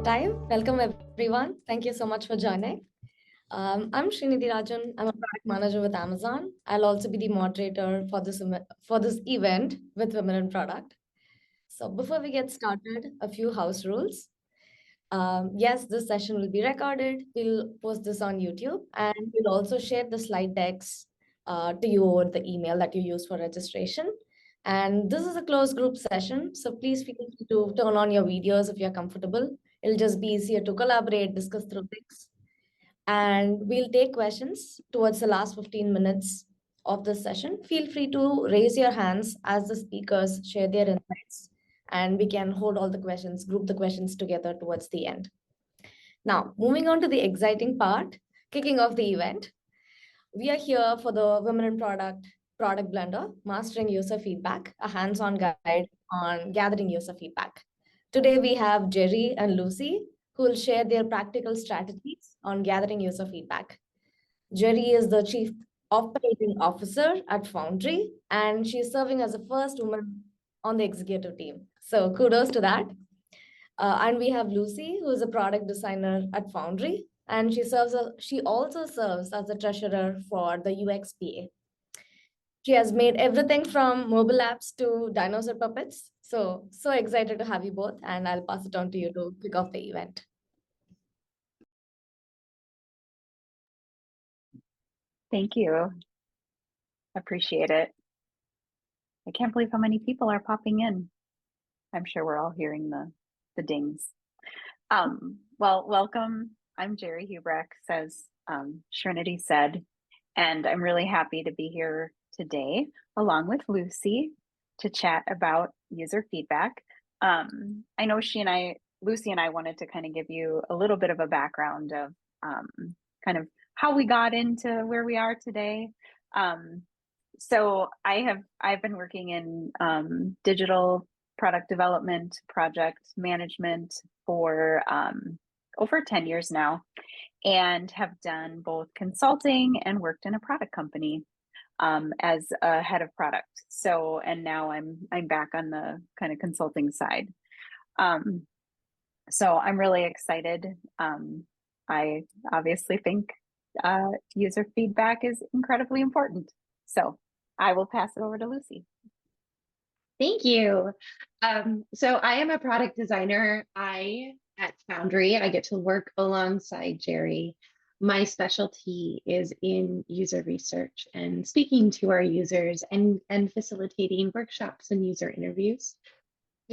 time. Welcome, everyone. Thank you so much for joining. I'm Srinidhi Rajan. I'm a product manager with Amazon. I'll also be the moderator for this event with Women in Product. So before we get started, a few house rules. Yes, this session will be recorded. We'll post this on YouTube, and we'll also share the slide decks to you over the email that you use for registration. And this is a closed group session, so please feel free to turn on your videos if you're comfortable. It'll just be easier to collaborate, discuss through things. And we'll take questions towards the last 15 minutes of this session. Feel free to raise your hands as the speakers share their insights, and we can hold all the questions, group the questions together towards the end. Now, moving on to the exciting part, kicking off the event. We are here for the Women in Product Blender, Mastering User Feedback, a hands-on guide on gathering user feedback. Today, we have Geri and Lucy, who will share their practical strategies on gathering user feedback. Geri is the Chief Operating Officer at Foundry, and she's serving as the first woman on the executive team. So kudos to that. And we have Lucy, who is a product designer at Foundry, and she also serves as the treasurer for the UXPA. She has made everything from mobile apps to dinosaur puppets. So excited to have you both, and I'll pass it on to you to kick off the event. Thank you. Appreciate it. I can't believe how many people are popping in. I'm sure we're all hearing the dings. Well, welcome. I'm Geri Huibregtse, as Srinidhi said, and I'm really happy to be here today along with Lucy to chat about user feedback. I know Lucy and I wanted to kind of give you a little bit of a background of kind of how we got into where we are today. So I've been working in digital product development, project management for over 10 years now, and have done both consulting and worked in a product company as a head of product. So, and now I'm back on the kind of consulting side. So I'm really excited. I obviously think user feedback is incredibly important. So I will pass it over to Lucy. Thank you. So I am a product designer. At Foundry, I get to work alongside Geri. My specialty is in user research and speaking to our users and facilitating workshops and user interviews.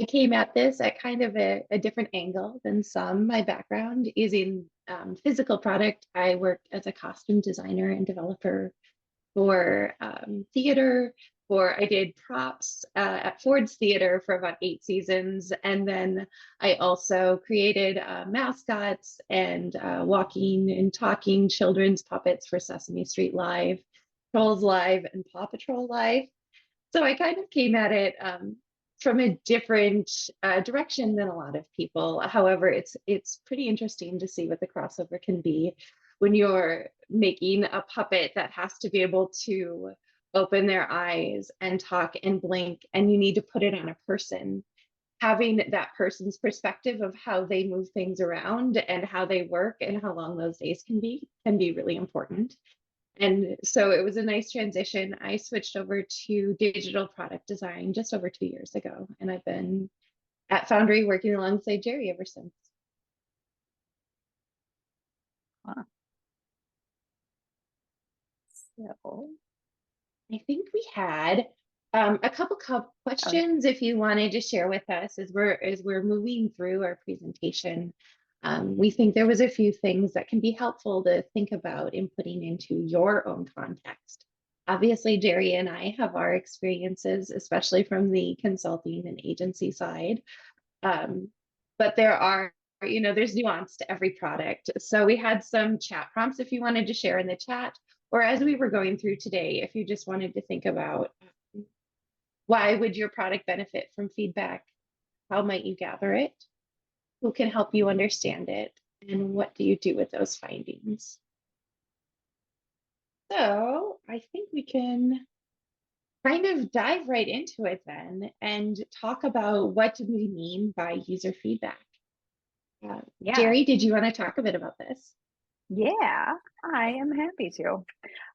I came at this at kind of a different angle than some. My background is in physical product. I worked as a costume designer and developer for theater. I did props at Ford's Theater for about 8 seasons. And then I also created mascots and walking and talking children's puppets for Sesame Street Live, Trolls Live, and Paw Patrol Live. So I kind of came at it from a different direction than a lot of people. However, it's pretty interesting to see what the crossover can be when you're making a puppet that has to be able to open their eyes and talk and blink, and you need to put it on a person. Having that person's perspective of how they move things around and how they work and how long those days can be really important. And so it was a nice transition. I switched over to digital product design just over 2 years ago, and I've been at Foundry working alongside Geri ever since. Wow. So I think we had a couple questions if you wanted to share with us as we're moving through our presentation. We think there was a few things that can be helpful to think about in putting into your own context. Obviously, Geri and I have our experiences, especially from the consulting and agency side. But there's nuance to every product. So we had some chat prompts if you wanted to share in the chat, or as we were going through today, if you just wanted to think about why would your product benefit from feedback? How might you gather it? Who can help you understand it? And what do you do with those findings? So I think we can kind of dive right into it then and talk about what do we mean by user feedback. Yeah. Geri, did you want to talk a bit about this? Yeah, I am happy to.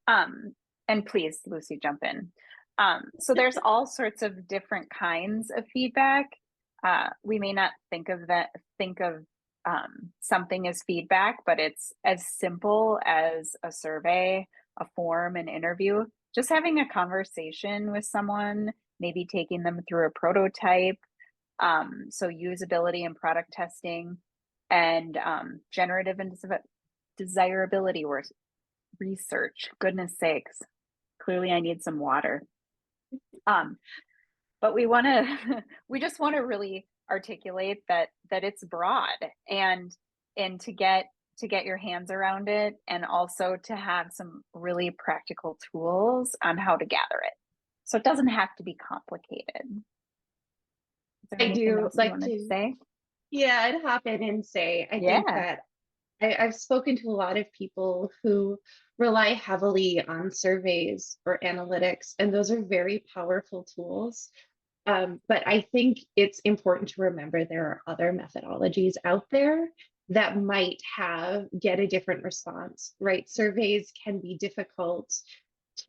And please, Lucy, jump in. So there's all sorts of different kinds of feedback. We may not think of something as feedback, but it's as simple as a survey, a form, an interview. Just having a conversation with someone, maybe taking them through a prototype. So usability and product testing, and generative and desirability research. Goodness sakes, clearly I need some water. But we just want to really articulate that it's broad, and to get your hands around it, and also to have some really practical tools on how to gather it. So it doesn't have to be complicated. Is there I anything do else you like wanted to to, say? yeah, I'd hop in and say, I think Yeah. that I've spoken to a lot of people who rely heavily on surveys or analytics, and those are very powerful tools. But I think it's important to remember there are other methodologies out there that might get a different response, right? Surveys can be difficult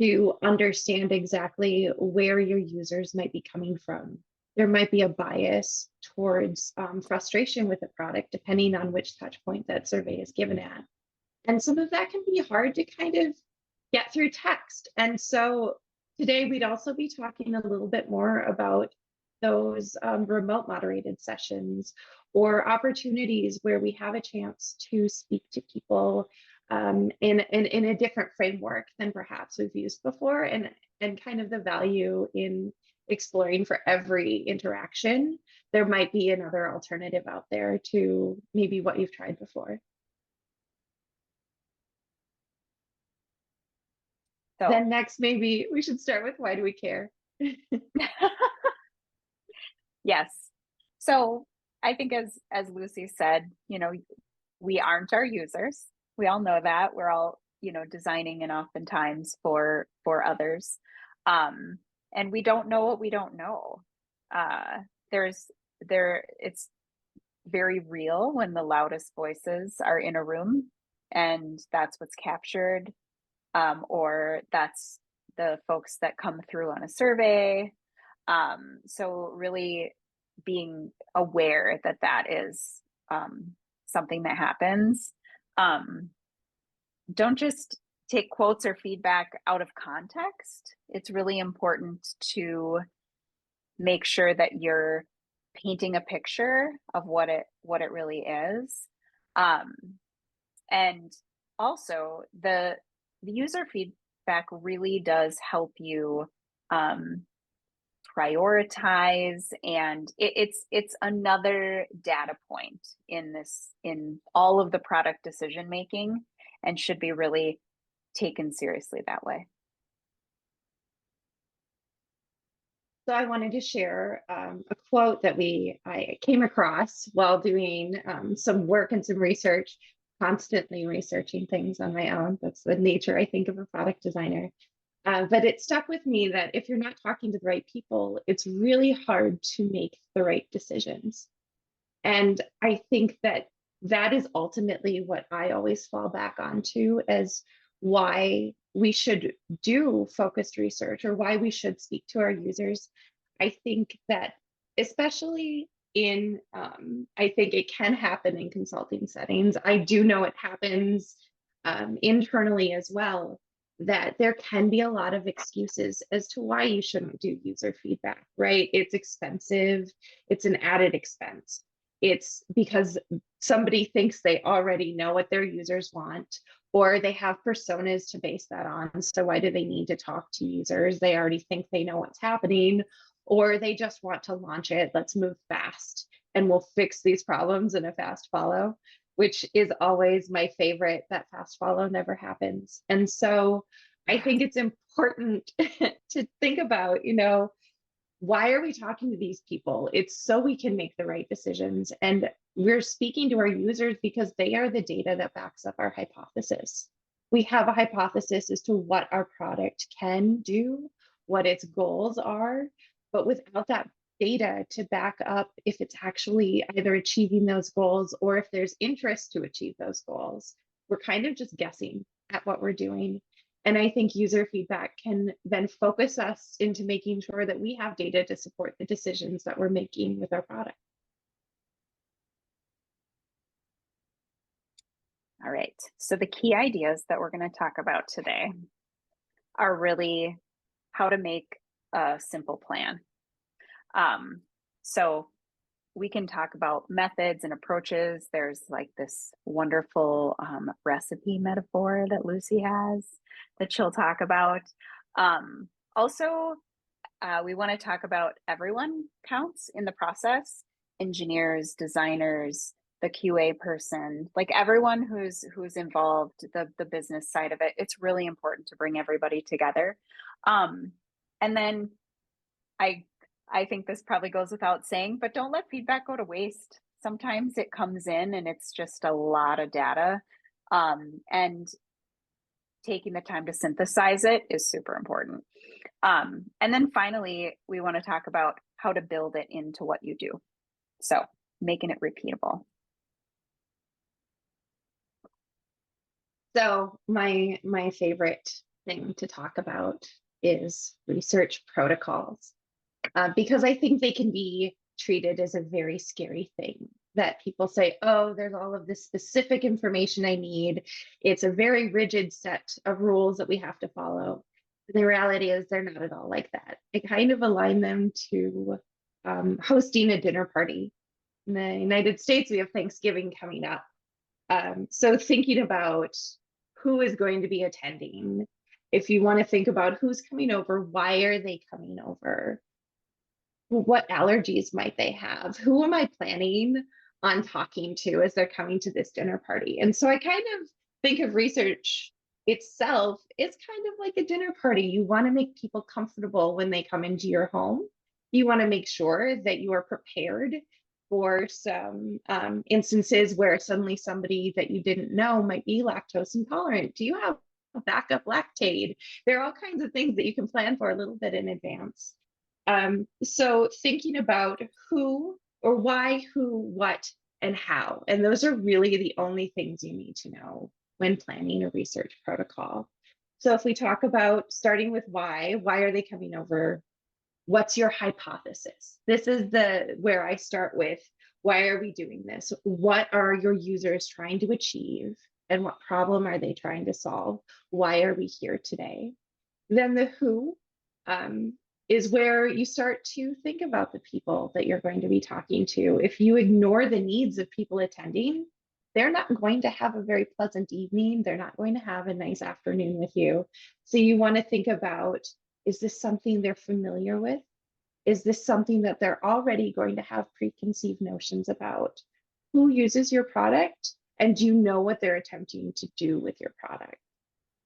to understand exactly where your users might be coming from. There might be a bias towards frustration with the product, depending on which touch point that survey is given at. And some of that can be hard to kind of get through text. And so today we'd also be talking a little bit more about those remote moderated sessions, or opportunities where we have a chance to speak to people in a different framework than perhaps we've used before, and kind of the value in exploring for every interaction. There might be another alternative out there to maybe what you've tried before. So Then next, maybe we should start with, why do we care? yes. So I think, as Lucy said, we aren't our users. We all know that. We're all, designing, and oftentimes for others. And we don't know what we don't know. It's very real when the loudest voices are in a room, and that's what's captured, or that's the folks that come through on a survey. So really being aware that that is something that happens. Don't just take quotes or feedback out of context. It's really important to make sure that you're painting a picture of what it really is. And also the user feedback really does help you prioritize, and it's another data point in all of the product decision making, and should be really taken seriously that way. So I wanted to share a quote that I came across while doing some work and some research, constantly researching things on my own. That's the nature, I think, of a product designer. But it stuck with me that if you're not talking to the right people, it's really hard to make the right decisions. And I think that that is ultimately what I always fall back onto as why we should do focused research, or why we should speak to our users. I think that, especially I think it can happen in consulting settings. I do know it happens internally as well, that there can be a lot of excuses as to why you shouldn't do user feedback, right? It's expensive, it's an added expense. It's because somebody thinks they already know what their users want, or they have personas to base that on. So why do they need to talk to users? They already think they know what's happening, or they just want to launch it. Let's move fast and we'll fix these problems in a fast follow, which is always my favorite. That fast follow never happens. And so I think it's important to think about, why are we talking to these people? It's so we can make the right decisions. And we're speaking to our users because they are the data that backs up our hypothesis. We have a hypothesis as to what our product can do, what its goals are, but without that data to back up if it's actually either achieving those goals or if there's interest to achieve those goals. We're kind of just guessing at what we're doing. And I think user feedback can then focus us into making sure that we have data to support the decisions that we're making with our product. All right, so the key ideas that we're going to talk about today are really how to make a simple plan. So we can talk about methods and approaches. There's like this wonderful recipe metaphor that Lucy has that she'll talk about. Also, we want to talk about everyone counts in the process: engineers, designers, the QA person, like everyone who's involved, the business side of it. It's really important to bring everybody together. And then I think this probably goes without saying, but don't let feedback go to waste. Sometimes it comes in and it's just a lot of data. And taking the time to synthesize it is super important. And then finally, we want to talk about how to build it into what you do. So making it repeatable. So my favorite thing to talk about is research protocols, because I think they can be treated as a very scary thing, that people say, oh, there's all of this specific information I need. It's a very rigid set of rules that we have to follow. And the reality is they're not at all like that. I kind of align them to hosting a dinner party. In the United States, we have Thanksgiving coming up. So thinking about who is going to be attending, if you want to think about who's coming over, why are they coming over? What allergies might they have? Who am I planning on talking to as they're coming to this dinner party? And so I kind of think of research itself, it's kind of like a dinner party. You want to make people comfortable when they come into your home. You want to make sure that you are prepared for some instances where suddenly somebody that you didn't know might be lactose intolerant. Do you have a backup lactate? There are all kinds of things that you can plan for a little bit in advance. So thinking about who or why, who, what, and how, and those are really the only things you need to know when planning a research protocol. So if we talk about starting with why are they coming over? What's your hypothesis? This is where I start with, why are we doing this? What are your users trying to achieve? And what problem are they trying to solve? Why are we here today? Then the who, is where you start to think about the people that you're going to be talking to. If you ignore the needs of people attending, they're not going to have a very pleasant evening. They're not going to have a nice afternoon with you. So you want to think about, is this something they're familiar with? Is this something that they're already going to have preconceived notions about? Who uses your product? And do you know what they're attempting to do with your product?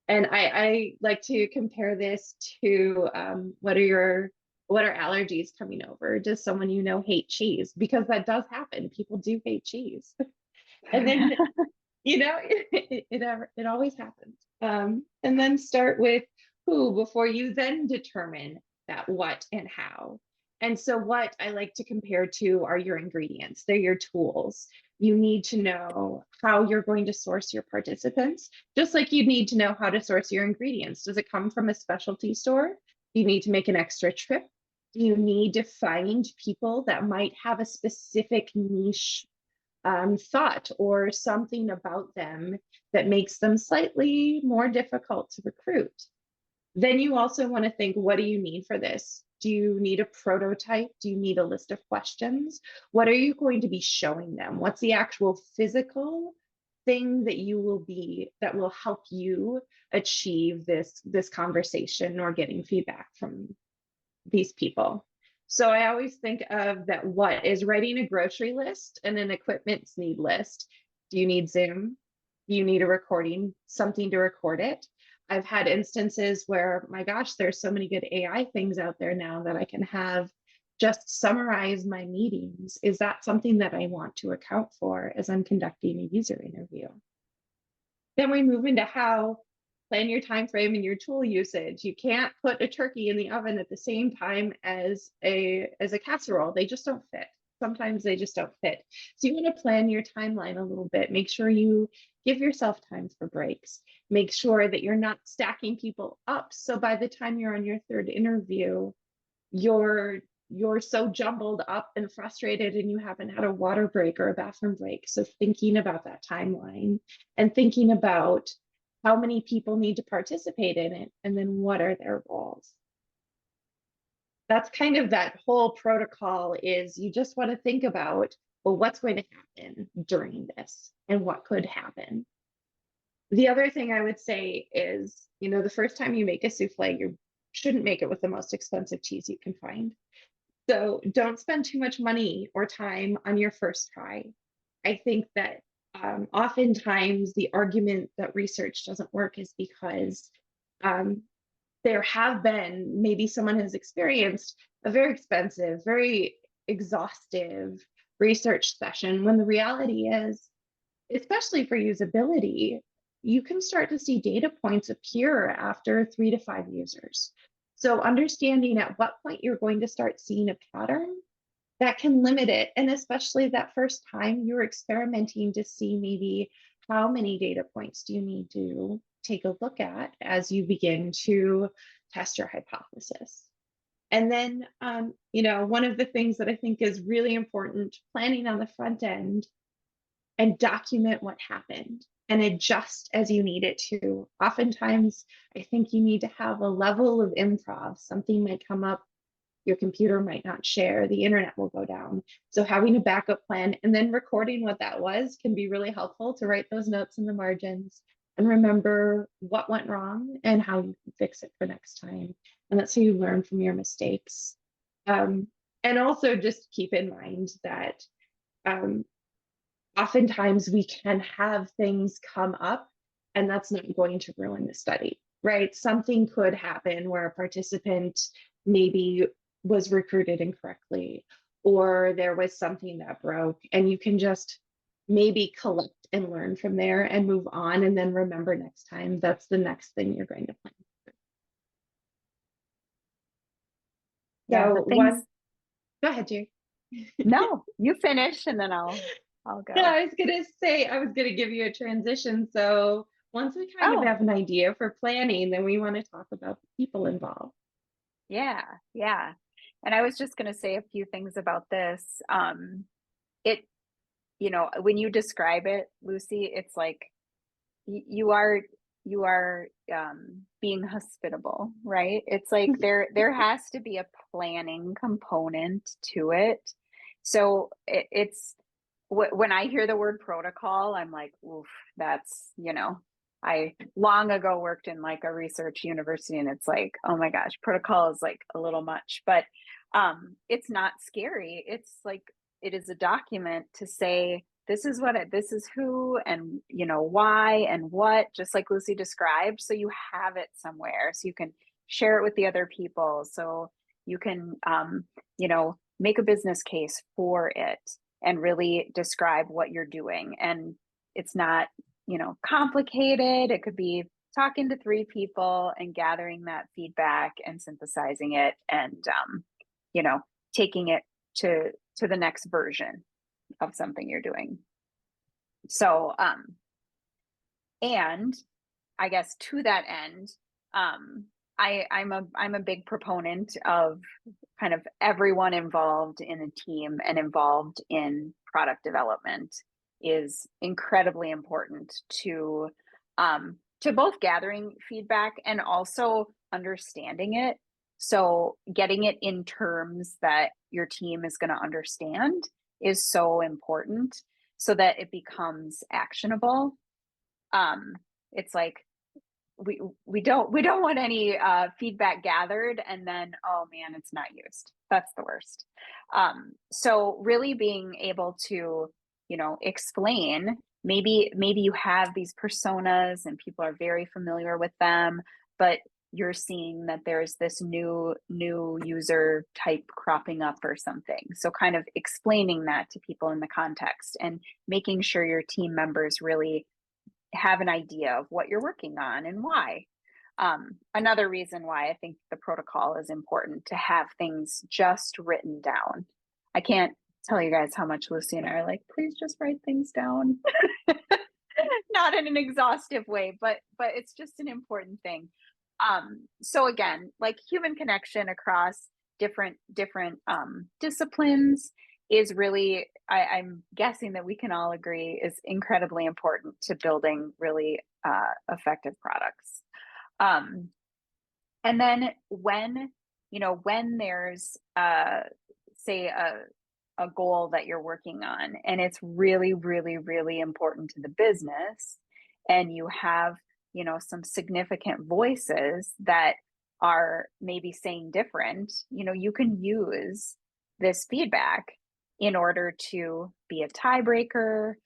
And I like to compare this to what are allergies coming over? Does someone you know hate cheese? Because that does happen. People do hate cheese. And then, you know, it always happens. And then start with who before you then determine that what and how. And so what I like to compare to are your ingredients. They're your tools. You need to know how you're going to source your participants, just like you need to know how to source your ingredients. Does it come from a specialty store? Do you need to make an extra trip? Do you need to find people that might have a specific niche thought or something about them that makes them slightly more difficult to recruit? Then you also want to think, what do you need for this? Do you need a prototype? Do you need a list of questions? What are you going to be showing them? What's the actual physical thing that will help you achieve this conversation or getting feedback from these people? So I always think of that, what is writing a grocery list and an equipment need list. Do you need Zoom? Do you need a recording, something to record it? I've had instances where, my gosh, there's so many good AI things out there now that I can have just summarize my meetings. Is that something that I want to account for as I'm conducting a user interview? Then we move into how. plan your time frame and your tool usage. You can't put a turkey in the oven at the same time as a casserole. They just don't fit. Sometimes they just don't fit. So you want to plan your timeline a little bit. Make sure you give yourself time for breaks. Make sure that you're not stacking people up. So by the time you're on your third interview, you're so jumbled up and frustrated and you haven't had a water break or a bathroom break. So thinking about that timeline and thinking about how many people need to participate in it and then what are their roles. That's kind of that whole protocol is you just want to think about, well, what's going to happen during this and what could happen. The other thing I would say is, the first time you make a souffle, you shouldn't make it with the most expensive cheese you can find. So don't spend too much money or time on your first try. I think that oftentimes the argument that research doesn't work is because there have been, maybe someone has experienced a very expensive, very exhaustive research session, when the reality is, especially for usability, you can start to see data points appear after 3 to 5 users. So understanding at what point you're going to start seeing a pattern that can limit it. And especially that first time you're experimenting to see maybe how many data points do you need to take a look at as you begin to test your hypothesis. And then, one of the things that I think is really important, planning on the front end and document what happened and adjust as you need it to. Oftentimes, I think you need to have a level of improv. Something might come up, your computer might not share, the internet will go down. So having a backup plan and then recording what that was can be really helpful to write those notes in the margins and remember what went wrong and how you can fix it for next time. And that's how you learn from your mistakes. And also just keep in mind that oftentimes we can have things come up and that's not going to ruin the study, right? Something could happen where a participant maybe was recruited incorrectly, or there was something that broke, and you can just maybe collect and learn from there and move on, and then remember next time that's the next thing you're going to plan. Yeah, So go ahead, Jerry. No, you finish and then I'll go. No, I was gonna give you a transition. So once we kind of have an idea for planning, then we want to talk about the people involved. Yeah. And I was just going to say a few things about this. When you describe it, Lucy, it's like you are being hospitable, right? It's like there has to be a planning component to it. So it's when I hear the word protocol, I'm like, oof, that's, I long ago worked in like a research university and it's like, oh my gosh, protocol is like a little much, but it's not scary. It's like, it is a document to say, this is who, and why and what, just like Lucy described. So you have it somewhere so you can share it with the other people. So you can, make a business case for it and really describe what you're doing. And it's not, complicated. It could be talking to 3 people and gathering that feedback and synthesizing it and, taking it to the next version of something you're doing. So, and I guess to that end, I'm a big proponent of kind of everyone involved in a team and involved in product development is incredibly important to both gathering feedback and also understanding it. So getting it in terms that your team is going to understand is so important so that it becomes actionable. It's like we don't want any feedback gathered and then, oh man, it's not used. That's the worst. So really being able to, explain, maybe you have these personas and people are very familiar with them, but you're seeing that there's this new user type cropping up or something. So kind of explaining that to people in the context and making sure your team members really have an idea of what you're working on and why. Another reason why I think the protocol is important, to have things just written down. I can't tell you guys how much Lucy and I are like, please just write things down. Not in an exhaustive way, but it's just an important thing. So again, like human connection across different disciplines is really, I'm guessing that we can all agree, is incredibly important to building really effective products. And then when there's say a goal that you're working on and it's really, really, really important to the business, and you have, some significant voices that are maybe saying different, you can use this feedback in order to be a tiebreaker,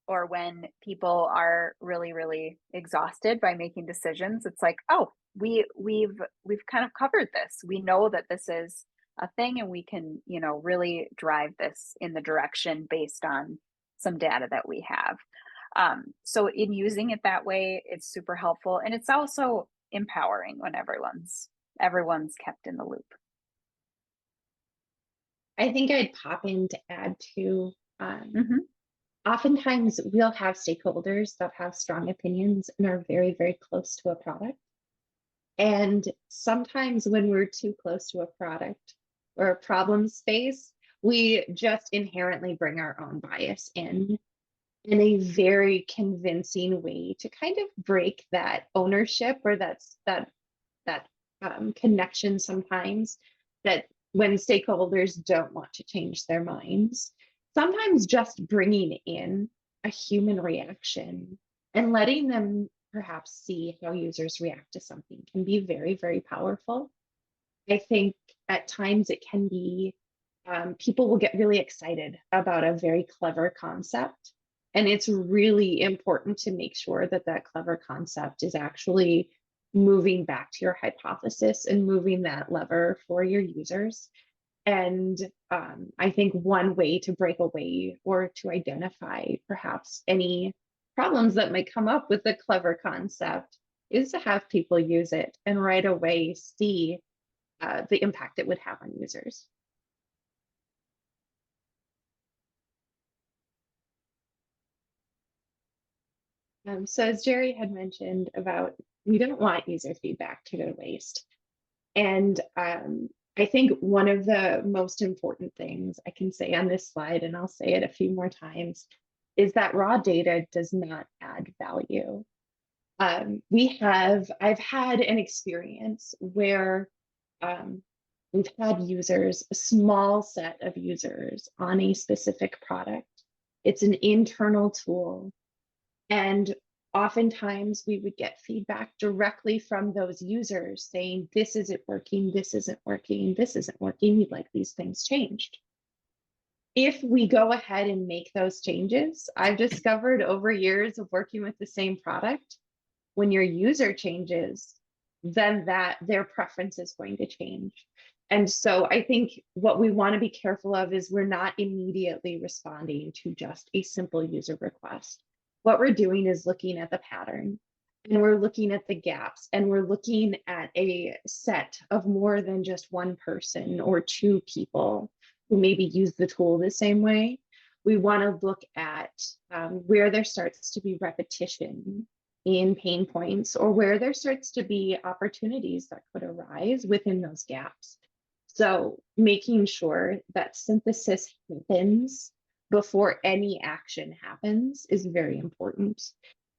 or when people are really, really exhausted by making decisions, it's like, oh, we've kind of covered this. We know that this is a thing, and we can, really drive this in the direction based on some data that we have. So in using it that way, it's super helpful, and it's also empowering when everyone's kept in the loop. I think I'd pop in to add to, oftentimes we'll have stakeholders that have strong opinions and are very, very close to a product. And sometimes when we're too close to a product or a problem space, we just inherently bring our own bias in a very convincing way to kind of break that ownership, or that connection sometimes, that when stakeholders don't want to change their minds, sometimes just bringing in a human reaction and letting them perhaps see how users react to something can be very, very powerful. I think at times it can be, people will get really excited about a very clever concept. And it's really important to make sure that that clever concept is actually moving back to your hypothesis and moving that lever for your users. And I think one way to break away or to identify perhaps any problems that might come up with a clever concept is to have people use it and right away see the impact it would have on users. So as Geri had mentioned about, we don't want user feedback to go to waste. And I think one of the most important things I can say on this slide, and I'll say it a few more times, is that raw data does not add value. I've had an experience where we've had users, a small set of users on a specific product. It's an internal tool. And oftentimes we would get feedback directly from those users saying, this isn't working, this isn't working, this isn't working, we'd like these things changed. If we go ahead and make those changes, I've discovered over years of working with the same product, when your user changes, then their preference is going to change. And so I think what we want to be careful of is we're not immediately responding to just a simple user request. What we're doing is looking at the pattern, and we're looking at the gaps, and we're looking at a set of more than just one person or two people who maybe use the tool the same way. We want to look at where there starts to be repetition in pain points, or where there starts to be opportunities that could arise within those gaps. So making sure that synthesis happens before any action happens is very important.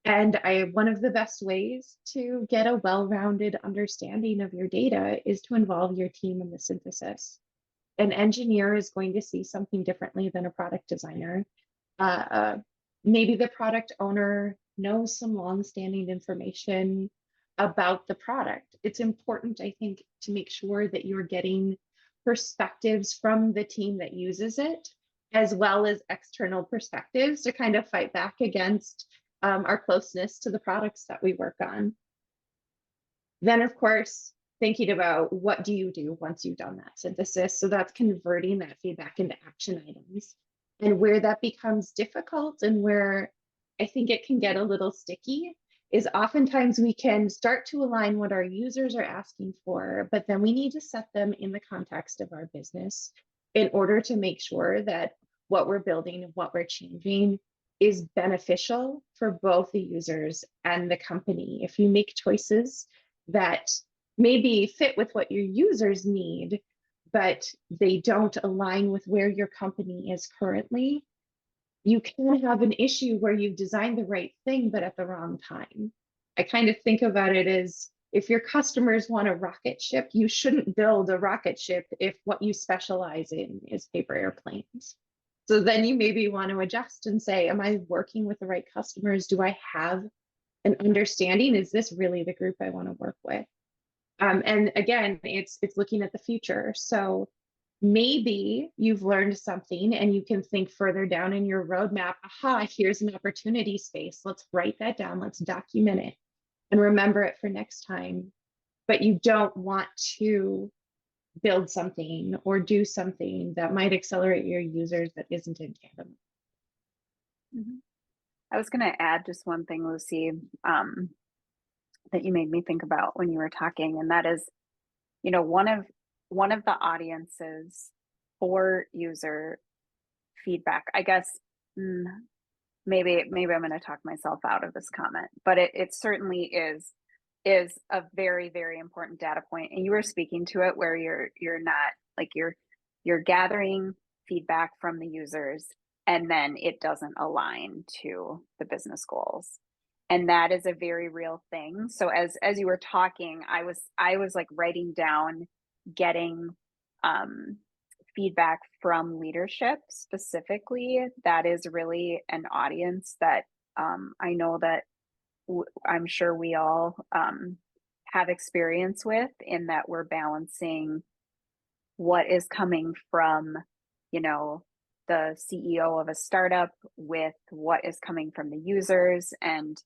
And one of the best ways to get a well-rounded understanding of your data is to involve your team in the synthesis. An engineer is going to see something differently than a product designer. Maybe the product owner knows some long-standing information about the product. It's important, I think, to make sure that you're getting perspectives from the team that uses it, as well as external perspectives to kind of fight back against our closeness to the products that we work on. Then, of course, thinking about what do you do once you've done that synthesis. So that's converting that feedback into action items. And where that becomes difficult and where I think it can get a little sticky is oftentimes we can start to align what our users are asking for, but then we need to set them in the context of our business in order to make sure that what we're building and what we're changing is beneficial for both the users and the company. If you make choices that maybe fit with what your users need, but they don't align with where your company is currently, you can have an issue where you've designed the right thing, but at the wrong time. I kind of think about it as if your customers want a rocket ship, you shouldn't build a rocket ship if what you specialize in is paper airplanes. So then you maybe want to adjust and say, am I working with the right customers? Do I have an understanding? Is this really the group I want to work with? And again, it's looking at the future. So maybe you've learned something and you can think further down in your roadmap, aha, here's an opportunity space. Let's write that down. Let's document it and remember it for next time. But you don't want to build something or do something that might accelerate your users that isn't in tandem. Mhm. I was going to add just one thing, Lucy, that you made me think about when you were talking, and that is, you know, one of the audiences for user feedback, I guess. Maybe I'm going to talk myself out of this comment, but it certainly is a very, very important data point. And you were speaking to it where you're not like you're gathering feedback from the users and then it doesn't align to the business goals. And that is a very real thing. So as you were talking, I was like writing down getting feedback from leadership specifically. That is really an audience that I know that I'm sure we all have experience with, in that we're balancing what is coming from, you know, the CEO of a startup with what is coming from the users, and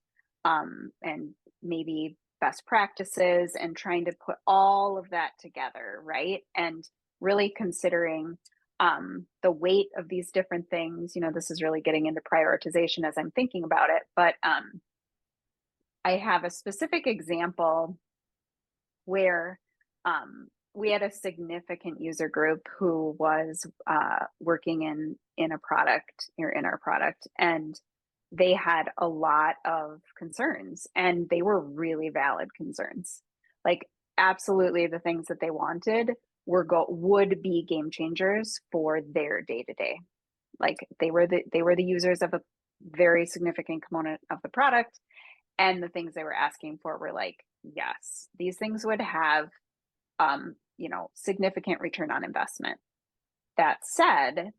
maybe best practices, and trying to put all of that together, right? And really considering the weight of these different things. You know, this is really getting into prioritization as I'm thinking about it, but I have a specific example where we had a significant user group who was working in a product, or in our product, and they had a lot of concerns, and they were really valid concerns. Like, absolutely, the things that they wanted would be game changers for their day to day. Like, they were the users of a very significant component of the product, and the things they were asking for were like, yes, these things would have you know, significant return on investment. That said,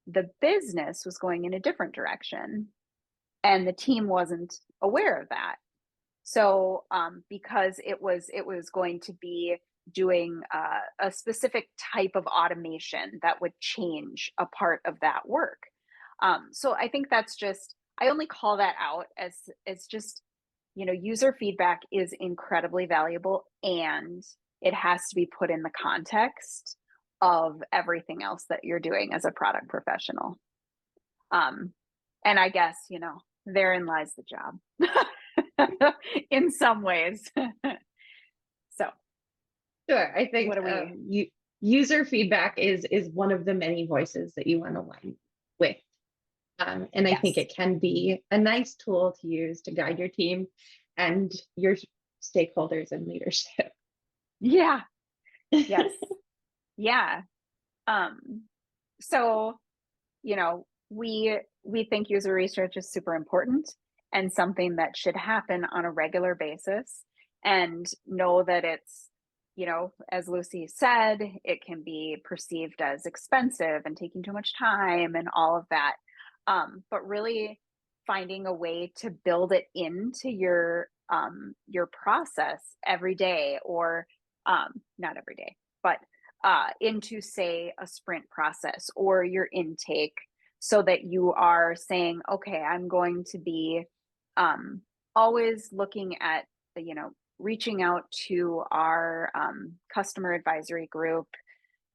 the business was going in a different direction, and the team wasn't aware of that. So because it was going to be doing a specific type of automation that would change a part of that work. So I think that's just, I only call that out as just, you know, user feedback is incredibly valuable, and it has to be put in the context of everything else that you're doing as a product professional. And I guess, you know, therein lies the job in some ways. So Sure, I think what do we user feedback is one of the many voices that you want to align with. And I think yes. it can be a nice tool to use to guide your team and your stakeholders and leadership. Yeah. Yes. Yeah. So, you know, we think user research is super important and something that should happen on a regular basis, and know that it's, you know, as Lucy said, it can be perceived as expensive and taking too much time and all of that. But really finding a way to build it into your process every day, or not every day, but into, say, a sprint process or your intake, so that you are saying, okay, I'm going to be always looking at, you know, reaching out to our customer advisory group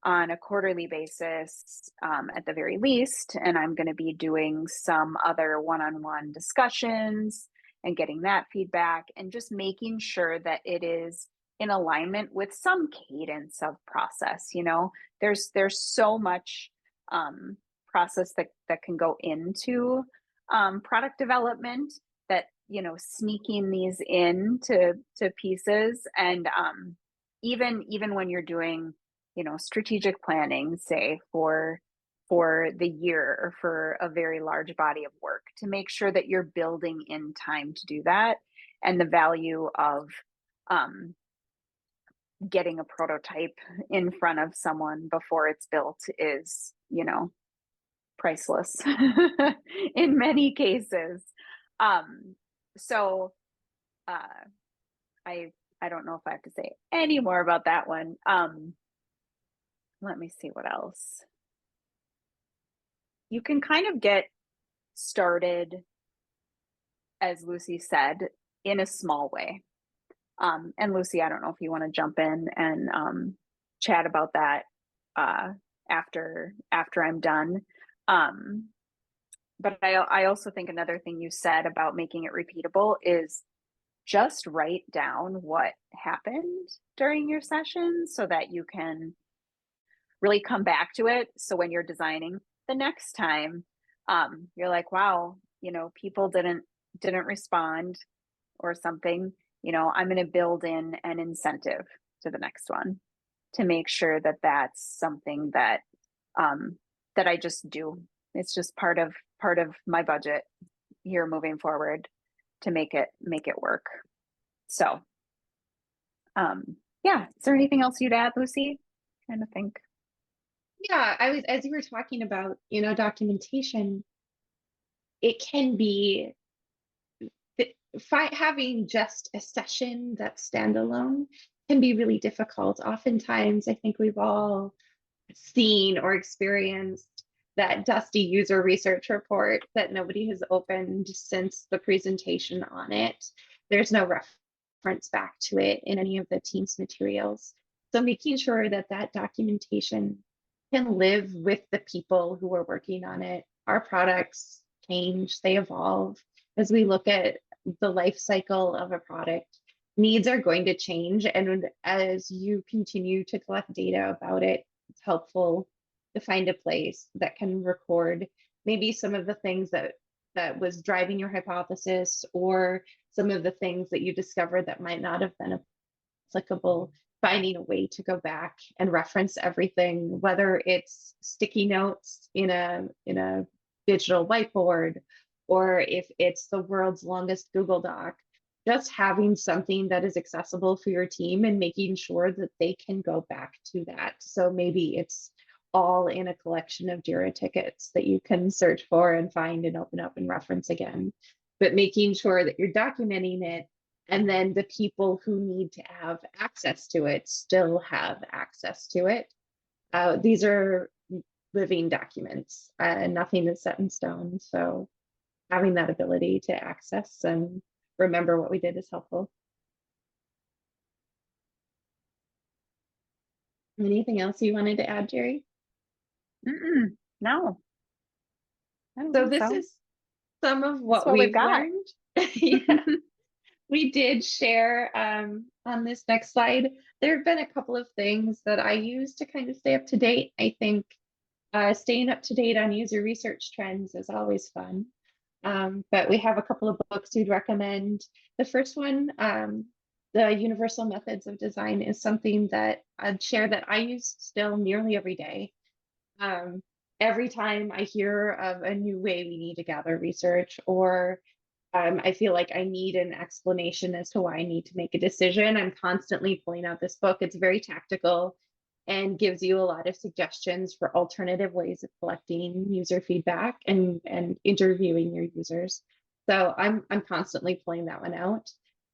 on a quarterly basis at the very least. And I'm going to be doing some other one-on-one discussions and getting that feedback and just making sure that it is in alignment with some cadence of process. You know, there's so much process that can go into product development that, you know, sneaking these into pieces and even when you're doing, you know, strategic planning, say for the year or for a very large body of work, to make sure that you're building in time to do that, and the value of getting a prototype in front of someone before it's built is, you know, priceless in many cases. So I don't know if I have to say any more about that one. Let me see what else. You can kind of get started, as Lucy said, in a small way. And Lucy, I don't know if you want to jump in and chat about that after I'm done. But I also think another thing you said about making it repeatable is just write down what happened during your session so that you can really come back to it. So when you're designing the next time, you're like, wow, you know, people didn't respond or something. You know, I'm going to build in an incentive to the next one to make sure that that's something that that I just do. It's just part of my budget here moving forward to make it work. So yeah, is there anything else you'd add, Lucy? Trying to think. Yeah, as you were talking about, you know, documentation, it can be having just a session that's standalone can be really difficult. Oftentimes, I think we've all seen or experienced that dusty user research report that nobody has opened since the presentation on it. There's no reference back to it in any of the team's materials. So making sure that that documentation can live with the people who are working on it. Our products change, they evolve. As we look at the life cycle of a product, needs are going to change. And as you continue to collect data about it, it's helpful to find a place that can record maybe some of the things that was driving your hypothesis, or some of the things that you discovered that might not have been applicable, finding a way to go back and reference everything, whether it's sticky notes in a digital whiteboard, or if it's the world's longest Google Doc. Just having something that is accessible for your team and making sure that they can go back to that. So maybe it's all in a collection of Jira tickets that you can search for and find and open up and reference again. But making sure that you're documenting it, and then the people who need to have access to it still have access to it. These are living documents, and nothing is set in stone. So having that ability to access and remember what we did is helpful. Anything else you wanted to add, Geri? No. So this is some of what we've we've got. learned. Yeah. We did share on this next slide. There have been a couple of things that I use to kind of stay up to date. I think staying up to date on user research trends is always fun. But we have a couple of books we'd recommend. The first one, The Universal Methods of Design, is something that I'd share that I use still nearly every day. Every time I hear of a new way we need to gather research, or I feel like I need an explanation as to why I need to make a decision, I'm constantly pulling out this book. It's very tactical and gives you a lot of suggestions for alternative ways of collecting user feedback and interviewing your users. So I'm constantly pulling that one out.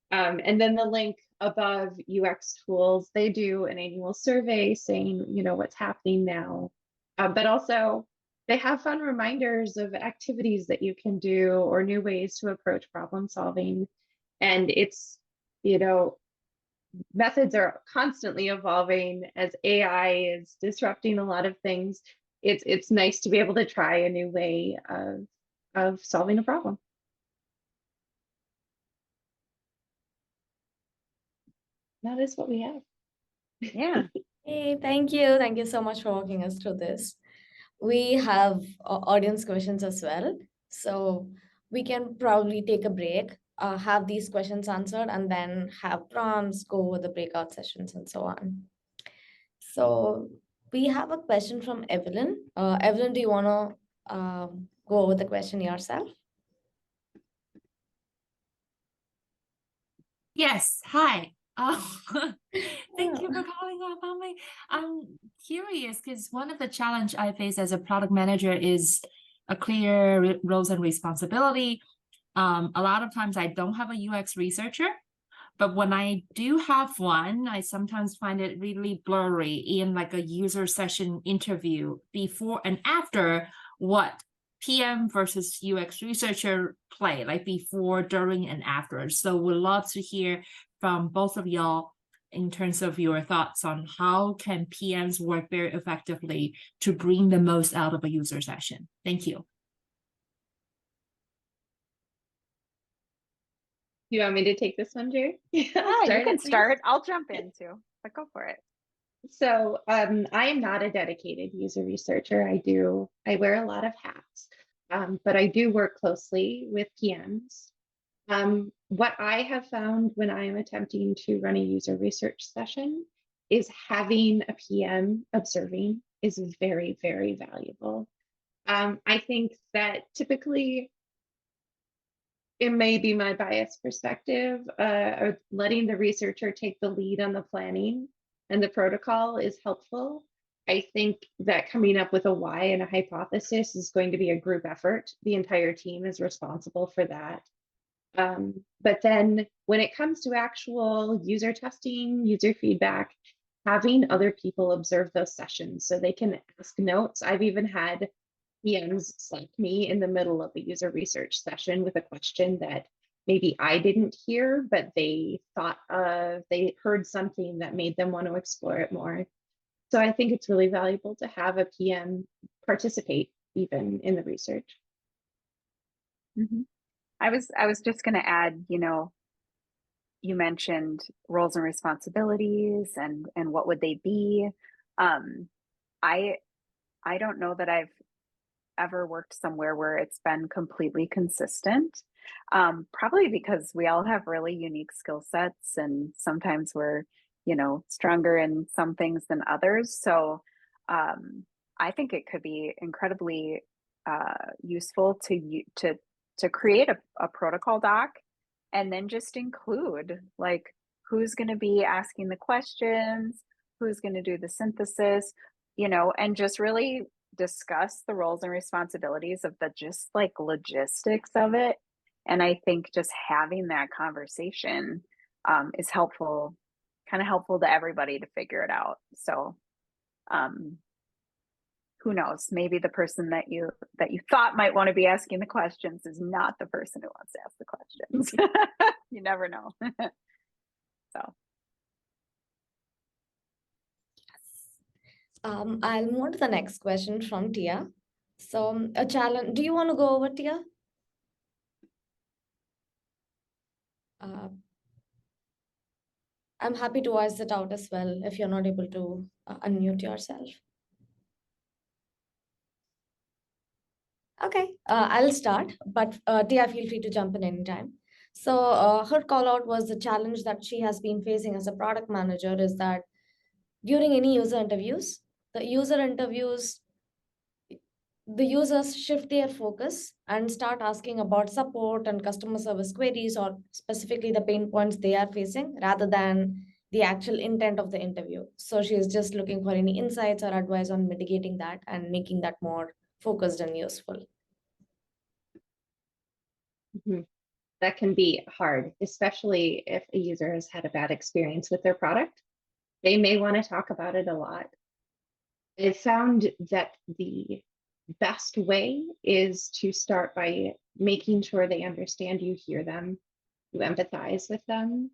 And then the link above, UX Tools, they do an annual survey saying, you know, what's happening now. But also they have fun reminders of activities that you can do or new ways to approach problem solving. And it's, you know, methods are constantly evolving as AI is disrupting a lot of things. It's nice to be able to try a new way of solving a problem. That is what we have. Yeah. Hey, thank you. Thank you so much for walking us through this. We have audience questions as well. So we can probably take a break, have these questions answered, and then have prompts, go over the breakout sessions, and so on. So we have a question from Evelyn. Evelyn, do you want to go over the question yourself? Yes, hi. Thank Yeah. you for calling upon me. I'm curious because one of the challenge I face as a product manager is a clear roles and responsibility. A lot of times I don't have a UX researcher, but when I do have one, I sometimes find it really blurry in like a user session interview before and after what PM versus UX researcher play, like before, during, and after. So would love to hear from both of y'all in terms of your thoughts on how can PMs work very effectively to bring the most out of a user session. Thank you. Do you want me to take this one, Jerry? Yeah, you can please. start. I'll jump in too, but go for it. So I am not a dedicated user researcher. I wear a lot of hats, but I do work closely with PMs. What I have found when I am attempting to run a user research session is having a PM observing is very, very valuable. I think that typically it may be my biased perspective, letting the researcher take the lead on the planning and the protocol is helpful. I think that coming up with a why and a hypothesis is going to be a group effort. The entire team is responsible for that. But then when it comes to actual user testing, user feedback, having other people observe those sessions so they can ask notes. I've even had PMs Slack me in the middle of a user research session with a question that maybe I didn't hear, but they thought they heard something that made them want to explore it more. So I think it's really valuable to have a PM participate even in the research. Mm-hmm. I was just going to add, you mentioned roles and responsibilities and what would they be. I don't know that I've ever worked somewhere where it's been completely consistent. Probably because we all have really unique skill sets and sometimes we're, stronger in some things than others. So I think it could be incredibly useful to create a protocol doc and then just include like who's going to be asking the questions, who's going to do the synthesis, and just really discuss the roles and responsibilities of the just like logistics of it. And I think just having that conversation is helpful, kind of helpful to everybody to figure it out. So who knows, maybe the person that you thought might want to be asking the questions is not the person who wants to ask the questions. You never know. So I'll move on to the next question from Tia. So a challenge, do you want to go over, Tia? I'm happy to voice it out as well if you're not able to unmute yourself. Okay, I'll start, but Tia, feel free to jump in anytime. So her call out was the challenge that she has been facing as a product manager is that during any user interviews, the users shift their focus and start asking about support and customer service queries or specifically the pain points they are facing rather than the actual intent of the interview. So she is just looking for any insights or advice on mitigating that and making that more focused and useful. Mm-hmm. That can be hard, especially if a user has had a bad experience with their product. They may want to talk about it a lot. I found that the best way is to start by making sure they understand you, hear them, you empathize with them.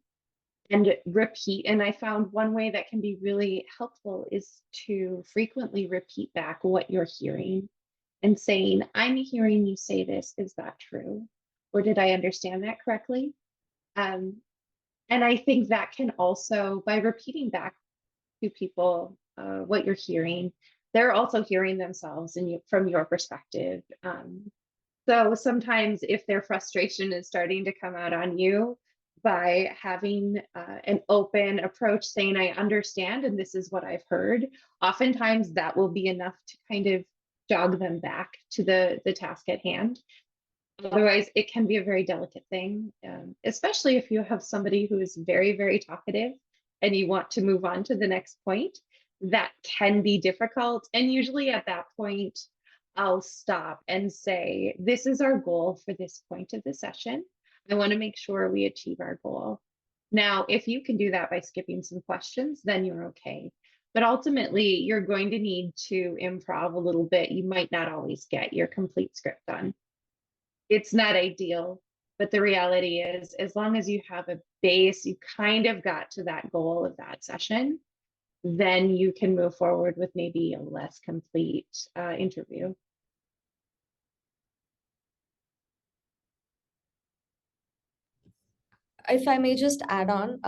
and repeat. And I found one way that can be really helpful is to frequently repeat back what you're hearing and saying, I'm hearing you say this. Is that true? Or did I understand that correctly? And I think that can also, by repeating back to people what you're hearing, they're also hearing themselves and you, from your perspective. So sometimes if their frustration is starting to come out on you, by having an open approach saying, I understand, and this is what I've heard, oftentimes that will be enough to kind of jog them back to the task at hand. Otherwise, it can be a very delicate thing, especially if you have somebody who is very, very talkative and you want to move on to the next point. That can be difficult. And usually at that point, I'll stop and say, this is our goal for this point of the session. I want to make sure we achieve our goal. Now, if you can do that by skipping some questions, then you're okay. But ultimately, you're going to need to improv a little bit. You might not always get your complete script done. It's not ideal, but the reality is, as long as you have a base, you kind of got to that goal of that session, then you can move forward with maybe a less complete interview. If I may just add on,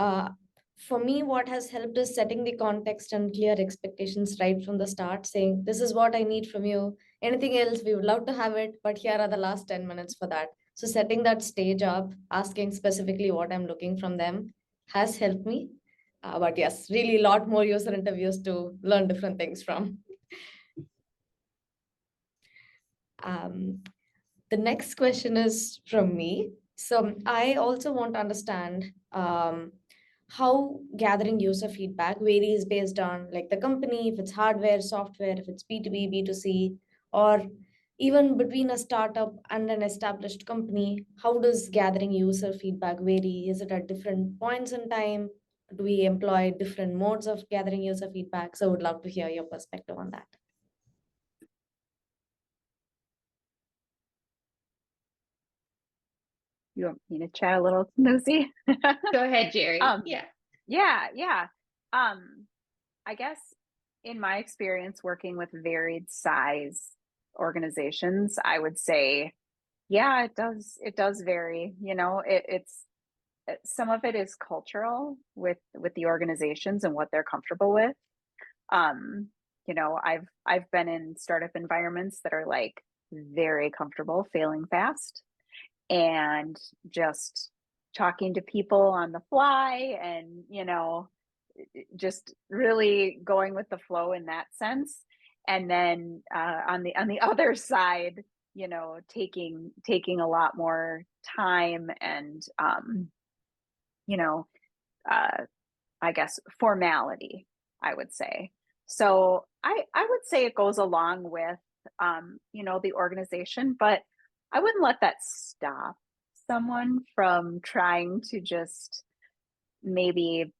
for me, what has helped is setting the context and clear expectations right from the start, saying, this is what I need from you. Anything else, we would love to have it, but here are the last 10 minutes for that. So setting that stage up, asking specifically what I'm looking from them has helped me. But yes, really a lot more user interviews to learn different things from. Um, the next question is from me. So I also want to understand how gathering user feedback varies based on like the company, if it's hardware, software, if it's B2B, B2C, or even between a startup and an established company. How does gathering user feedback vary? Is it at different points in time? Do we employ different modes of gathering user feedback? So I would love to hear your perspective on that. You want me to chat a little, Lucy? Go ahead, Geri. Yeah. I guess in my experience working with varied size organizations, I would say, yeah, it does vary. You know, it's some of it is cultural with the organizations and what they're comfortable with. You know, I've been in startup environments that are like very comfortable failing fast and just talking to people on the fly and, you know, just really going with the flow in that sense. And then on the other side, you know, taking a lot more time and you know, I guess formality, I would say. So I would say it goes along with you know, the organization, but I wouldn't let that stop someone from trying to just maybe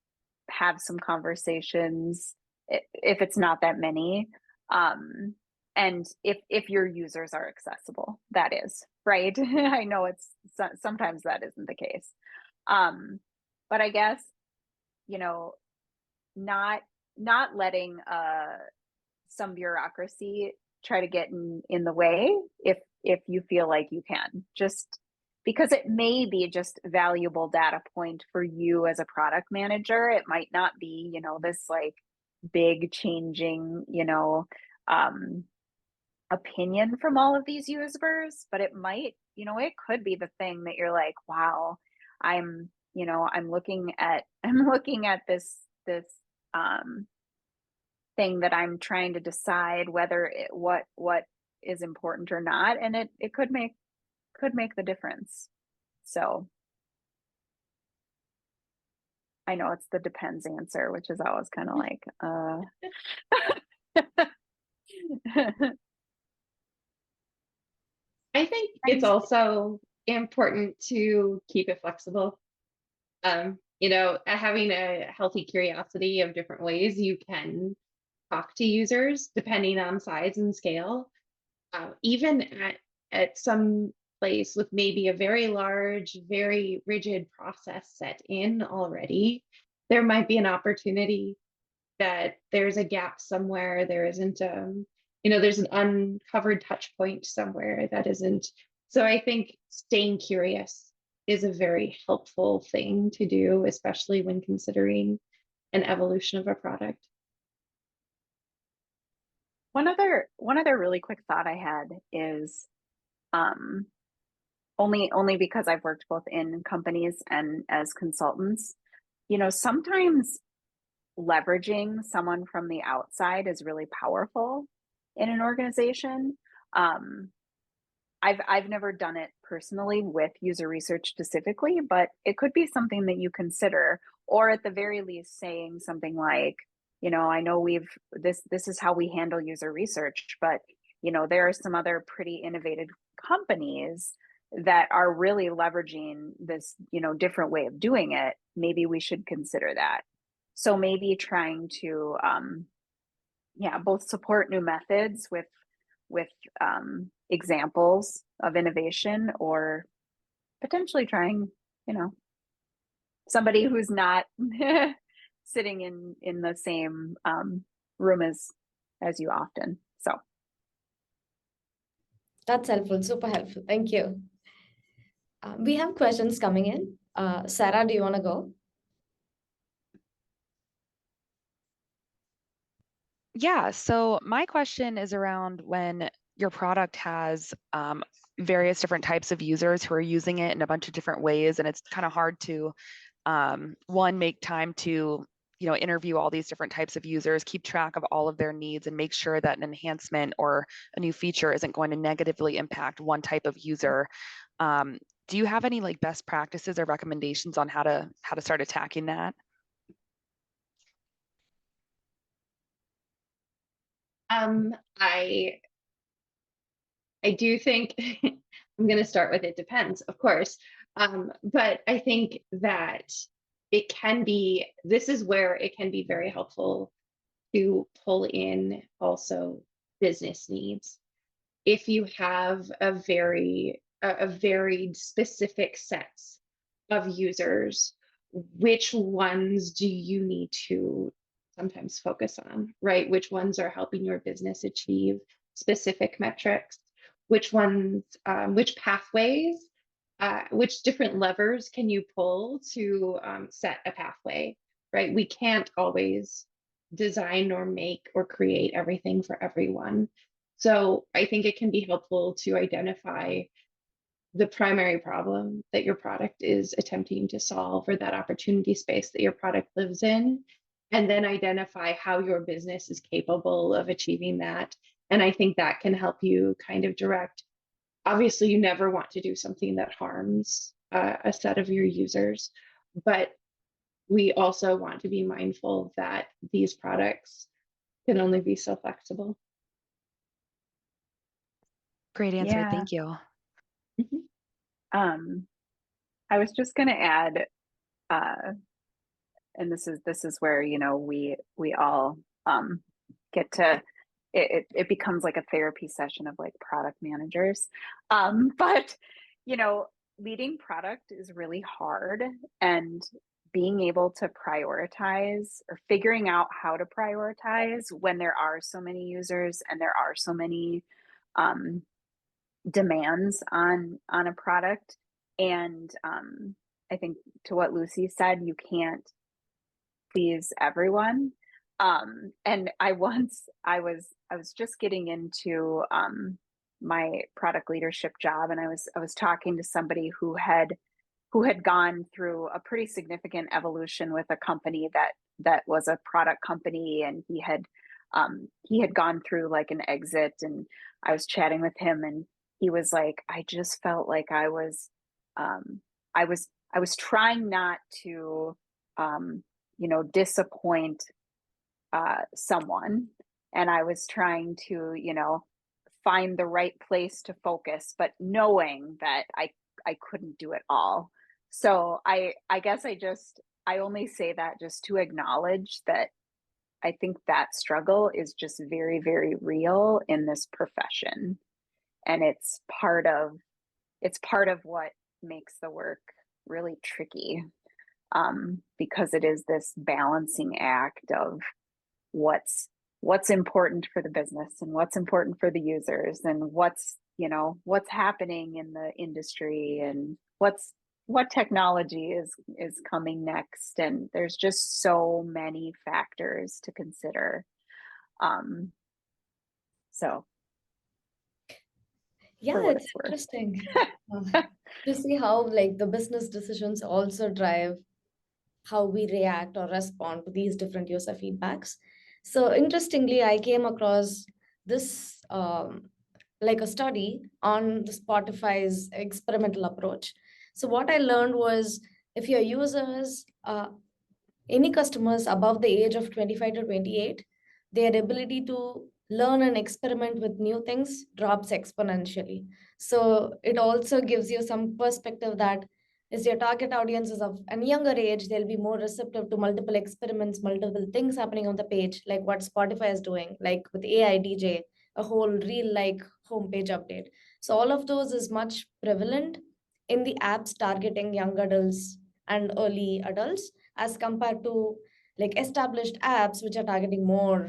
have some conversations if it's not that many. And if your users are accessible, that is, right? I know it's sometimes that isn't the case. But I guess, you know, not letting some bureaucracy try to get in the way if you feel like you can, just because it may be just valuable data point for you as a product manager. It might not be, you know, this like big changing, you know, opinion from all of these users, but it might, you know, it could be the thing that you're like, wow, I'm, you know, I'm looking at this thing that I'm trying to decide whether what is important or not, and it could make the difference. So I know it's the depends answer, which is always kind of like I think it's also important to keep it flexible. You know, having a healthy curiosity of different ways you can talk to users depending on size and scale. Even at some place with maybe a very large, very rigid process set in already, there might be an opportunity that there's a gap somewhere, there isn't, there's an uncovered touch point somewhere that isn't. So I think staying curious is a very helpful thing to do, especially when considering an evolution of a product. One other really quick thought I had is only because I've worked both in companies and as consultants, sometimes leveraging someone from the outside is really powerful in an organization. I've never done it personally with user research specifically, but it could be something that you consider, or at the very least saying something like, I know this is how we handle user research, but there are some other pretty innovative companies that are really leveraging this, different way of doing it. Maybe we should consider that. So maybe trying to, both support new methods with examples of innovation, or potentially trying, somebody who's not sitting in the same room as you often. So That's helpful, super helpful. Thank you. We have questions coming in. Sarah, do you want to go? Yeah, so my question is around when your product has various different types of users who are using it in a bunch of different ways, and it's kind of hard to, one, make time to interview all these different types of users, keep track of all of their needs, and make sure that an enhancement or a new feature isn't going to negatively impact one type of user. Do you have any best practices or recommendations on how to start attacking that? I do think I'm going to start with it depends, of course. But I think that this is where it can be very helpful to pull in also business needs. If you have a very specific sets of users, which ones do you need to sometimes focus on, right? Which ones are helping your business achieve specific metrics? Which ones, which pathways, which different levers can you pull to set a pathway, right? We can't always design or make or create everything for everyone. So I think it can be helpful to identify the primary problem that your product is attempting to solve, or that opportunity space that your product lives in, and then identify how your business is capable of achieving that. And I think that can help you kind of direct. Obviously, you never want to do something that harms a set of your users, but we also want to be mindful that these products can only be so flexible. Great answer. Yeah. Thank you. I was just going to add, and this is where we all get to it becomes like a therapy session of product managers, but leading product is really hard, and being able to prioritize, or figuring out how to prioritize when there are so many users and there are so many demands on a product. And I think, to what Lucy said, you can't please everyone. And I was just getting into my product leadership job, and I was talking to somebody who had gone through a pretty significant evolution with a company that was a product company, and he had gone through an exit. And I was chatting with him, and he was like, I just felt like I was trying not to disappoint someone, and I was trying to find the right place to focus, but knowing that I couldn't do it all. So I guess I only say that just to acknowledge that I think that struggle is just very, very real in this profession, and it's part of it's part of what makes the work really tricky, because it is this balancing act of what's important for the business and what's important for the users and what's happening in the industry and what technology is coming next, and there's just so many factors to consider. So Yeah, for what it's it's worth. interesting to see how like the business decisions also drive how we react or respond to these different user feedbacks. So interestingly, I came across this like a study on the Spotify's experimental approach. So what I learned was if your users, any customers above the age of 25 to 28, their ability to learn and experiment with new things drops exponentially. So it also gives you some perspective that is your target audience is of a younger age, they'll be more receptive to multiple experiments, multiple things happening on the page, like what Spotify is doing, like with AI DJ, a whole reel like homepage update. So all of those is much prevalent in the apps targeting young adults and early adults as compared to like established apps which are targeting more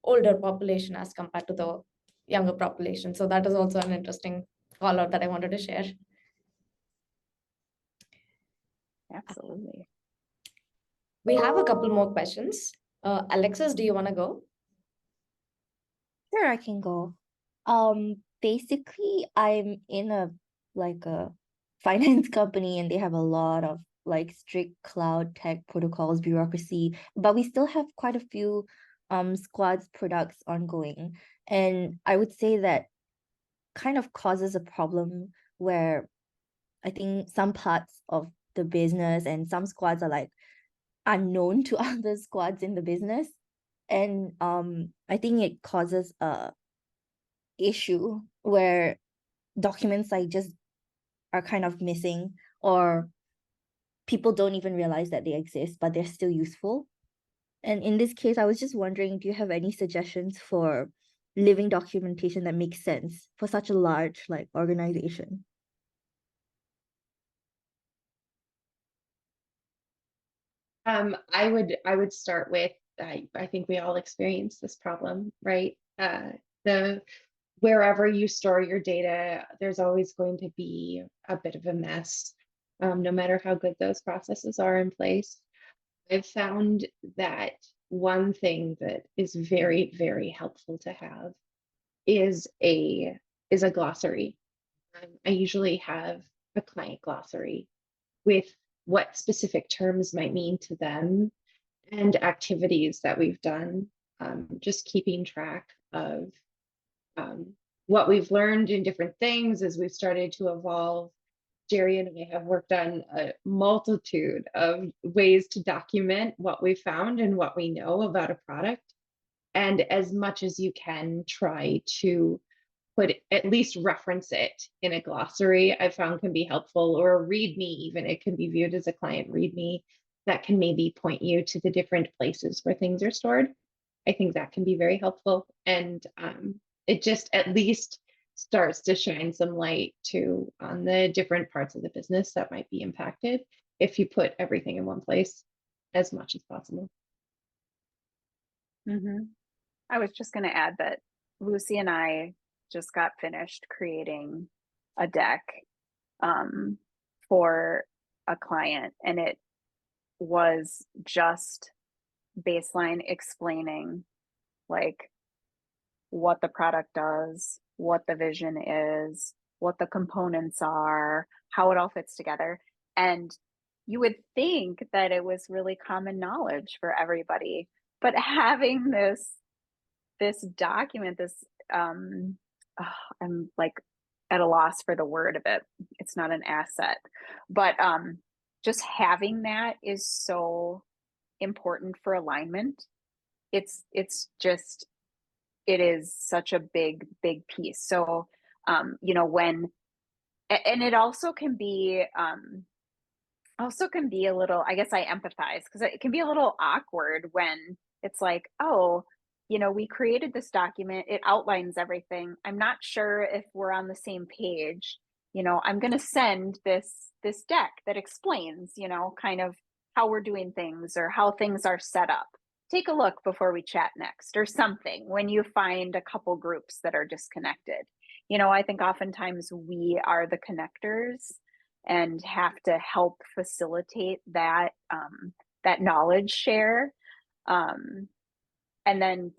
older population as compared to the younger population. So that is also an interesting call out that I wanted to share. Absolutely. We have a couple more questions. Alexis, do you want to go? Sure, I can go. Basically, I'm in a finance company, and they have a lot of like strict cloud tech protocols, bureaucracy, but we still have quite a few squads products ongoing. And I would say that kind of causes a problem where I think some parts of the business and some squads are like unknown to other squads in the business. And I think it causes a issue where documents like just are kind of missing, or people don't even realize that they exist, but they're still useful. And in this case, I was just wondering, do you have any suggestions for living documentation that makes sense for such a large like organization? I would start with I think we all experience this problem, right? The Wherever you store your data, there's always going to be a bit of a mess, no matter how good those processes are in place. I've found that one thing that is very, very helpful to have is a glossary. I usually have a client glossary with what specific terms might mean to them and activities that we've done, just keeping track of what we've learned in different things as we've started to evolve. Geri and I have worked on a multitude of ways to document what we found and what we know about a product. And as much as you can, try to at least reference it in a glossary, I found can be helpful, or a README, even it can be viewed as a client README that can maybe point you to the different places where things are stored. I think that can be very helpful. And it just at least starts to shine some light on the different parts of the business that might be impacted if you put everything in one place as much as possible. I was just going to add that Lucy and I just got finished creating a deck for a client, and it was just baseline explaining like what the product does, what the vision is, what the components are, how it all fits together. And you would think that it was really common knowledge for everybody, but having this document, I'm like at a loss for the word of it. It's not an asset, but just having that is so important for alignment. It is such a big piece. So when, and it also can be a little, I guess I empathize, because it can be a little awkward when it's like, oh, we created this document, it outlines everything, I'm not sure if we're on the same page, I'm going to send this deck that explains, kind of how we're doing things or how things are set up. Take a look before we chat next or something when you find a couple groups that are disconnected. I think oftentimes we are the connectors and have to help facilitate that that knowledge share. And then,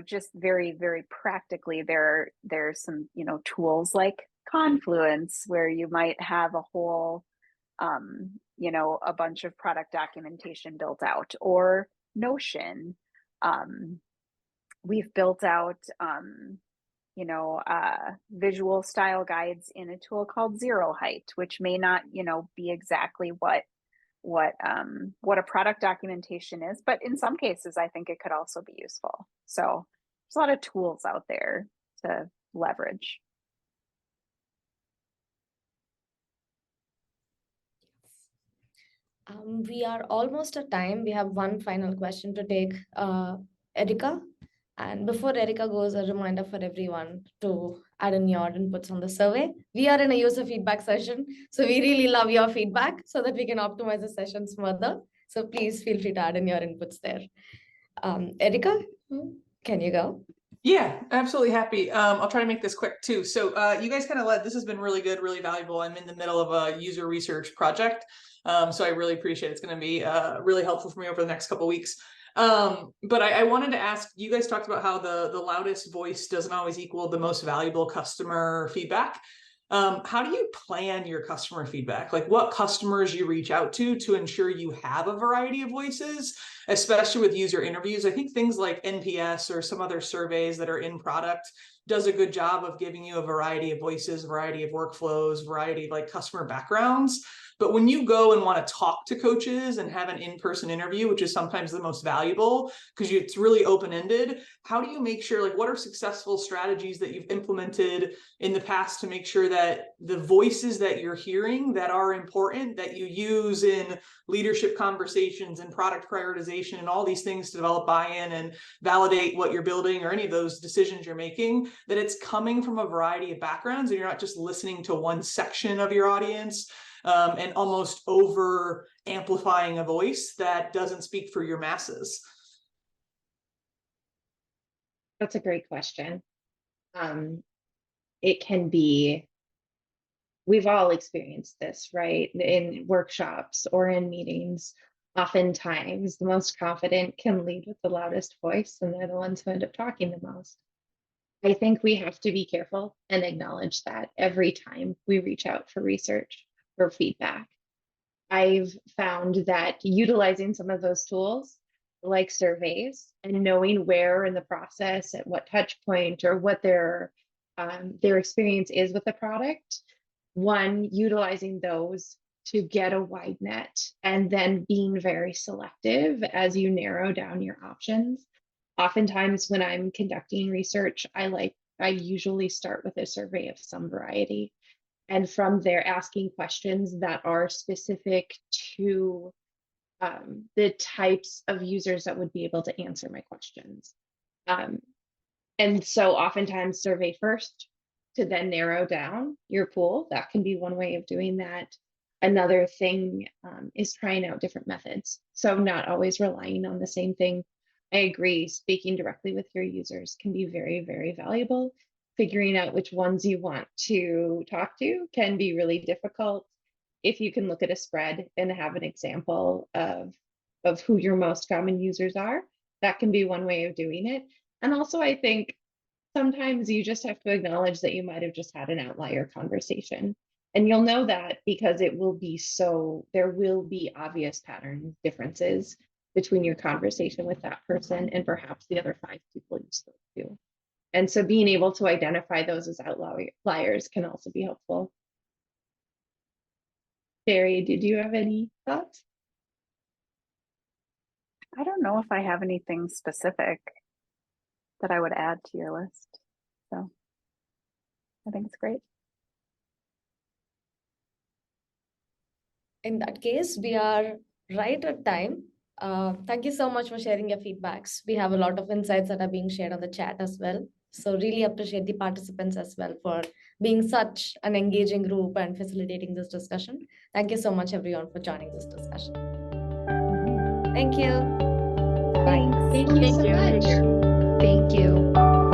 just very, very practically, there's some, tools like Confluence where you might have a whole, a bunch of product documentation built out, or Notion. We've built out, visual style guides in a tool called Zero Height, which may not, be exactly what a product documentation is, but in some cases I think it could also be useful. So there's a lot of tools out there to leverage. We are almost at time. We have one final question to take, Erica. And before Erica goes, a reminder for everyone to add in your inputs on the survey. We are in a user feedback session, so we really love your feedback so that we can optimize the sessions further. So please feel free to add in your inputs there. Erica, can you go? Yeah, absolutely happy. I'll try to make this quick too. So you guys kind of led, this has been really good, really valuable. I'm in the middle of a user research project. So I really appreciate it. It's going to be really helpful for me over the next couple of weeks. But I wanted to ask, you guys talked about how the loudest voice doesn't always equal the most valuable customer feedback. How do you plan your customer feedback? Like what customers you reach out to ensure you have a variety of voices, especially with user interviews? I think things like NPS or some other surveys that are in product does a good job of giving you a variety of voices, variety of workflows, variety of like customer backgrounds. But when you go and want to talk to coaches and have an in-person interview, which is sometimes the most valuable because it's really open-ended, how do you make sure, like what are successful strategies that you've implemented in the past to make sure that the voices that you're hearing that are important, that you use in leadership conversations and product prioritization and all these things to develop buy-in and validate what you're building or any of those decisions you're making, that it's coming from a variety of backgrounds and you're not just listening to one section of your audience and almost over amplifying a voice that doesn't speak for your masses? That's a great question. It can be, we've all experienced this, right? In workshops or in meetings, oftentimes the most confident can lead with the loudest voice, and they're the ones who end up talking the most. I think we have to be careful and acknowledge that every time we reach out for research or feedback. I've found that utilizing some of those tools, like surveys, and knowing where in the process, at what touch point, or what their experience is with the product, utilizing those to get a wide net, and then being very selective as you narrow down your options. Oftentimes when I'm conducting research, I usually start with a survey of some variety. And from there, asking questions that are specific to the types of users that would be able to answer my questions. And so oftentimes survey first to then narrow down your pool. That can be one way of doing that. Another thing is trying out different methods. So not always relying on the same thing. I agree, speaking directly with your users can be very, very valuable. Figuring out which ones you want to talk to can be really difficult. If you can look at a spread and have an example of who your most common users are, that can be one way of doing it. And also, I think sometimes you just have to acknowledge that you might have just had an outlier conversation. And you'll know that because there will be obvious pattern differences between your conversation with that person and perhaps the other 5 people you spoke to. And so being able to identify those as outliers can also be helpful. Geri, did you have any thoughts? I don't know if I have anything specific that I would add to your list. So I think it's great. In that case, we are right at time. Thank you so much for sharing your feedbacks. We have a lot of insights that are being shared on the chat as well. So really appreciate the participants as well for being such an engaging group and facilitating this discussion. Thank you so much, everyone, for joining this discussion. Thank you. Thanks. Thank you so Thank you. much. Thank you.